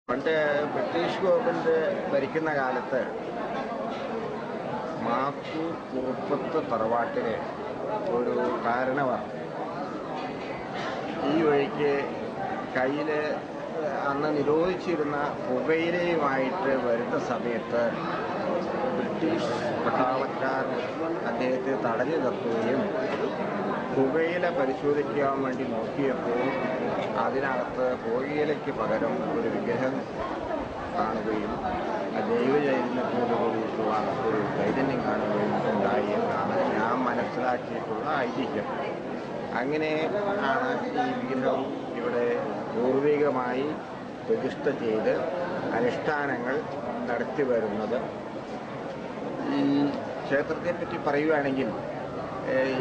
പണ്ട് British government ഭരിക്കുന്ന കാലത്ത് മാത്തൂർ കുറുപ്പത്ത് തറവാട്ടിലെ ഒരു കാരണവർ ഈ വഴിക്ക് കയ്യിൽ അന്ന് നിരോധിച്ചിരുന്ന പുകയിലയുമായിട്ട് വരുന്ന സമയത്ത് ബ്രിട്ടീഷ് പട്ടാളക്കാർ അദ്ദേഹത്തെ തടഞ്ഞു നിർത്തുകയും പുകയില പരിശോധിക്കാൻ വേണ്ടി നോക്കിയപ്പോൾ അതിനകത്ത് പുകയിലയ്ക്ക് പകരം ഒരു വിഗ്രഹം കാണുകയും ദൈവചൈതന്യത്തോടുകൂടിയിട്ടുള്ള ഒരു ചൈതന്യം കാണുകയും ഉണ്ടായി എന്നാണ് ഞാൻ മനസ്സിലാക്കിയിട്ടുള്ള ഐതിഹ്യം. അങ്ങനെ ആണ് ഈ വിഗ്രഹം ഇവിടെ പൂർവികമായി പ്രതിഷ്ഠ ചെയ്ത് അനുഷ്ഠാനങ്ങൾ നടത്തി വരുന്നത്. ഈ ക്ഷേത്രത്തെപ്പറ്റി പറയുകയാണെങ്കിൽ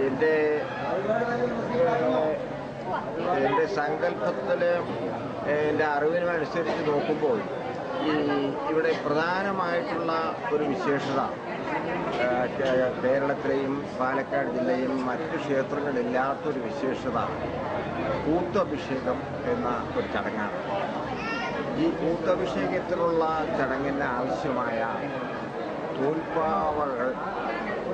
എൻ്റെ സങ്കല്പത്തിൽ എൻ്റെ അറിവിനനുസരിച്ച് നോക്കുമ്പോൾ ഇവിടെ പ്രധാനമായിട്ടുള്ള ഒരു വിശേഷത കേരളത്തിലെയും പാലക്കാട് ജില്ലയും മറ്റു ക്ഷേത്രങ്ങളില്ലാത്തൊരു വിശേഷത കൂത്തഭിഷേകം എന്ന ഒരു ചടങ്ങാണ്. ഈ കൂത്തഭിഷേകത്തിനുള്ള ചടങ്ങിന് ആവശ്യമായ തോൽപ്പാവകൾ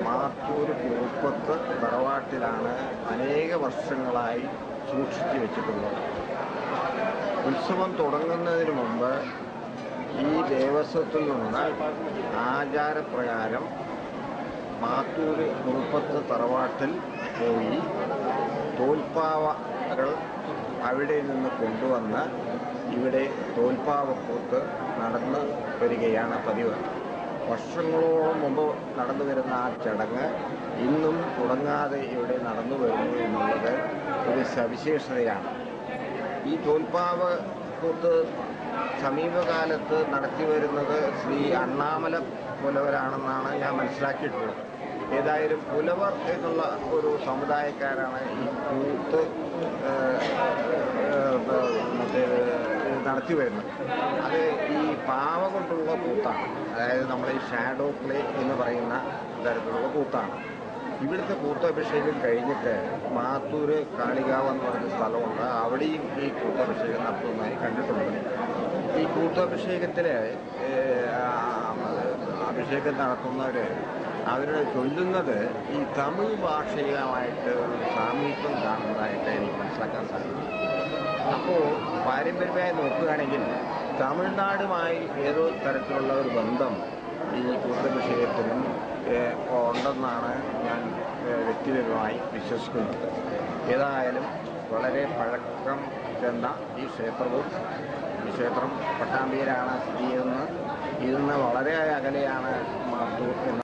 മാത്തൂർ കുറുപ്പത്ത് തറവാട്ടിലാണ് അനേക വർഷങ്ങളായി സൂക്ഷിച്ചു വെച്ചിട്ടുള്ളത്. ഉത്സവം തുടങ്ങുന്നതിന് മുമ്പ് ഈ ദേവസ്വത്തിൽ നിന്ന് ആചാരപ്രകാരം മാത്തൂർ കുറുപ്പത്ത് തറവാട്ടിൽ പോയി തോൽപ്പാവകൾ അവിടെ നിന്ന് കൊണ്ടുവന്ന് ഇവിടെ തോൽപ്പാവക്കൂത്ത് നടന്നു വരികയാണ് പതിവ്. വർഷങ്ങളോളം മുമ്പ് നടന്നു വരുന്ന ആ ചടങ്ങ് ഇന്നും തുടങ്ങാതെ ഇവിടെ നടന്നു വരുന്നു എന്നുള്ളത് ഒരു സവിശേഷതയാണ്. ഈ തോൽപ്പാവക്കൂത്ത് സമീപകാലത്ത് നടത്തി വരുന്നത് ശ്രീ അണ്ണാമല പുലവരാണെന്നാണ് ഞാൻ മനസ്സിലാക്കിയിട്ടുള്ളത്. ഏതായാലും പുലവർ എന്നുള്ള ഒരു സമുദായക്കാരാണ് ഈ കൂത്ത് നടത്തി വരുന്നത്. അത് ഈ പാവ കൊണ്ടുള്ള കൂത്താണ്. അതായത് നമ്മൾ ഈ ഷാഡോ പ്ലേ എന്ന് പറയുന്ന തരത്തിലുള്ള കൂത്താണ്. ഇവിടുത്തെ കൂത്തഭിഷേകം കഴിഞ്ഞിട്ട് മാത്തൂർ കാളികാവ് എന്ന് പറയുന്ന സ്ഥലമുണ്ട്. അവിടെയും ഈ കൂത്തഭിഷേകം നടത്തുന്നതായി കണ്ടിട്ടുണ്ട്. ഈ കൂത്തഭിഷേകത്തിൽ അഭിഷേകം നടത്തുന്നവർ അവരുടെ ചൊല്ലുന്നത് ഈ തമിഴ് ഭാഷയുമായിട്ട് ഒരു സാമീപ്യം കാണുന്നതായിട്ട് എനിക്ക് മനസ്സിലാക്കാൻ സാധിക്കും. അപ്പോൾ പാരമ്പര്യമായി നോക്കുകയാണെങ്കിൽ തമിഴ്നാടുമായി ഏതോ തരത്തിലുള്ള ഒരു ബന്ധം ഈ കൂത്തഭിഷേകത്തിനും ഉണ്ടെന്നാണ് ഞാൻ വ്യക്തിപരമായി വിശ്വസിക്കുന്നത്. ഏതായാലും വളരെ പഴക്കം ചെന്ന ഈ ക്ഷേത്രം പട്ടാമ്പിയിലാണ് സ്ഥിതി ചെയ്യുന്നത്. ഇതിൽ നിന്ന് വളരെ അകലെയാണ് മാത്തൂർ എന്ന